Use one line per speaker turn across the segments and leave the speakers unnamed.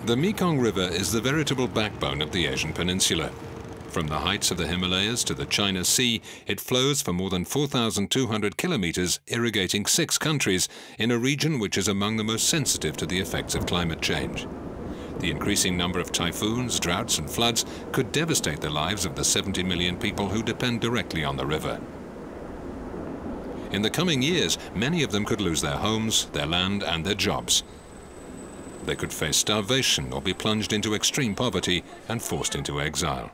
The Mekong River is the veritable backbone of the Asian Peninsula. From the heights of the Himalayas to the China Sea, it flows for more than 4,200 kilometers, irrigating 6 countries in a region which is among the most sensitive to the effects of climate change. The increasing number of typhoons, droughts and floods could devastate the lives of the 70 million people who depend directly on the river. In the coming years, many of them could lose their homes, their land and their jobs. They could face starvation or be plunged into extreme poverty and forced into exile.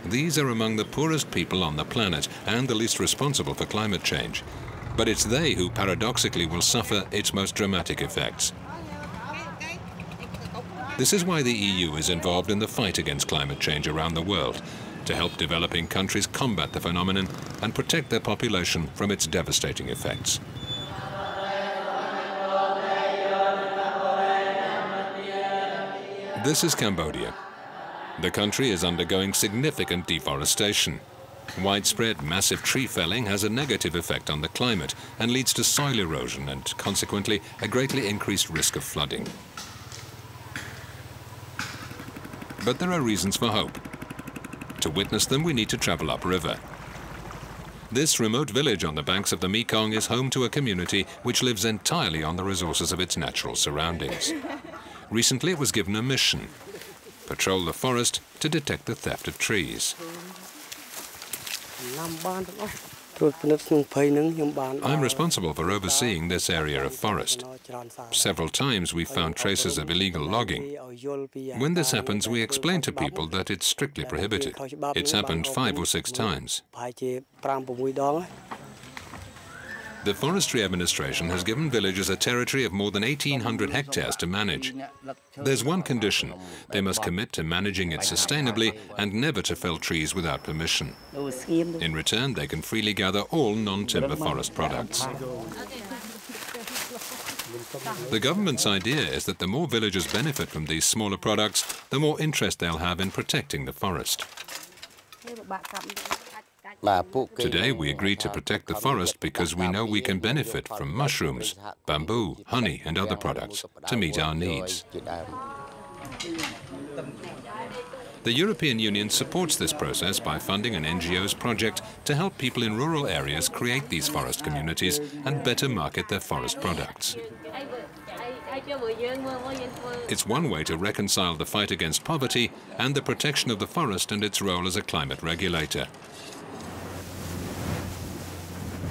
These are among the poorest people on the planet and the least responsible for climate change. But it's they who paradoxically will suffer its most dramatic effects. This is why the EU is involved in the fight against climate change around the world, to help developing countries combat the phenomenon and protect their population from its devastating effects. This is Cambodia. The country is undergoing significant deforestation. Widespread massive tree felling has a negative effect on the climate and leads to soil erosion and, consequently, a greatly increased risk of flooding. But there are reasons for hope. To witness them, we need to travel upriver. This remote village on the banks of the Mekong is home to a community which lives entirely on the resources of its natural surroundings. Recently, it was given a mission: patrol the forest to detect the theft of trees. I'm responsible for overseeing this area of forest. Several times we found traces of illegal logging. When this happens, we explain to people that it's strictly prohibited. It's happened 5 or 6 times. The Forestry Administration has given villagers a territory of more than 1,800 hectares to manage. There's one condition: they must commit to managing it sustainably and never to fell trees without permission. In return, they can freely gather all non-timber forest products. The government's idea is that the more villagers benefit from these smaller products, the more interest they'll have in protecting the forest. Today we agreed to protect the forest because we know we can benefit from mushrooms, bamboo, honey and other products to meet our needs. The European Union supports this process by funding an NGO's project to help people in rural areas create these forest communities and better market their forest products. It's one way to reconcile the fight against poverty and the protection of the forest and its role as a climate regulator.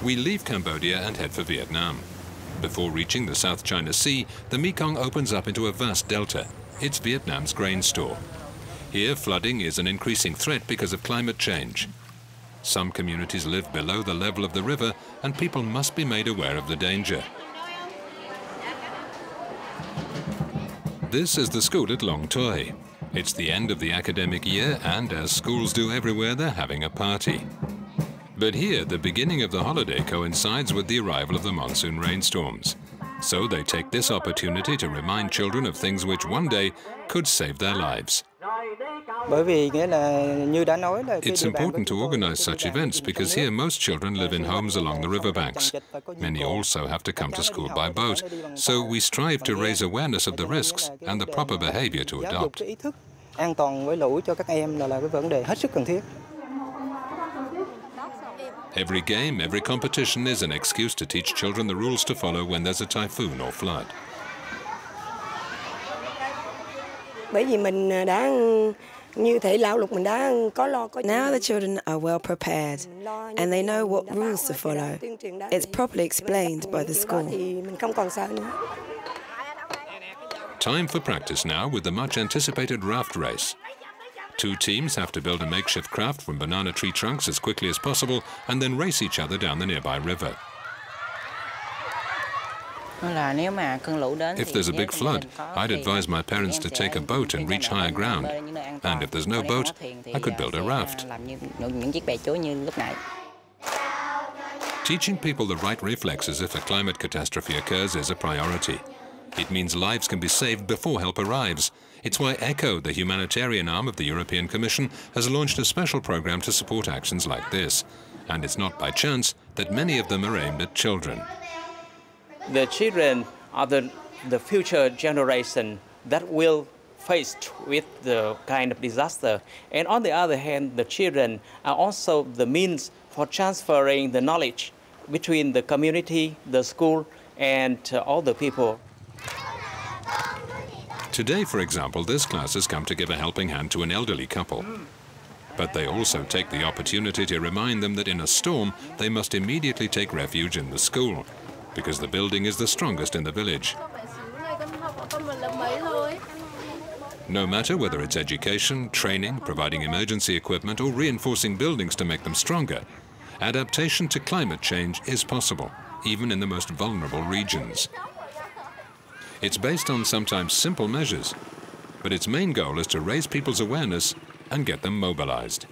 We leave Cambodia and head for Vietnam. Before reaching the South China Sea, the Mekong opens up into a vast delta. It's Vietnam's grain store. Here, flooding is an increasing threat because of climate change. Some communities live below the level of the river, and people must be made aware of the danger. This is the school at Long Toi. It's the end of the academic year, and as schools do everywhere, they're having a party. But here, the beginning of the holiday coincides with the arrival of the monsoon rainstorms. So they take this opportunity to remind children of things which one day could save their lives. It's important to organize such events because here most children live in homes along the riverbanks. Many also have to come to school by boat, so we strive to raise awareness of the risks and the proper behavior to adopt. Every game, every competition is an excuse to teach children the rules to follow when there's a typhoon or flood.
Now the children are well prepared and they know what rules to follow. It's properly explained by the school.
Time for practice now with the much anticipated raft race. 2 teams have to build a makeshift craft from banana tree trunks as quickly as possible and then race each other down the nearby river. If there's a big flood, I'd advise my parents to take a boat and reach higher ground. And if there's no boat, I could build a raft. Teaching people the right reflexes if a climate catastrophe occurs is a priority. It means lives can be saved before help arrives. It's why ECHO, the humanitarian arm of the European Commission, has launched a special program to support actions like this. And it's not by chance that many of them are aimed at children.
The children are the future generation that will faced with the kind of disaster. And on the other hand, the children are also the means for transferring the knowledge between the community, the school, and all the people.
Today, for example, this class has come to give a helping hand to an elderly couple. But they also take the opportunity to remind them that in a storm, they must immediately take refuge in the school, because the building is the strongest in the village. No matter whether it's education, training, providing emergency equipment, or reinforcing buildings to make them stronger, adaptation to climate change is possible, even in the most vulnerable regions. It's based on sometimes simple measures, but its main goal is to raise people's awareness and get them mobilized.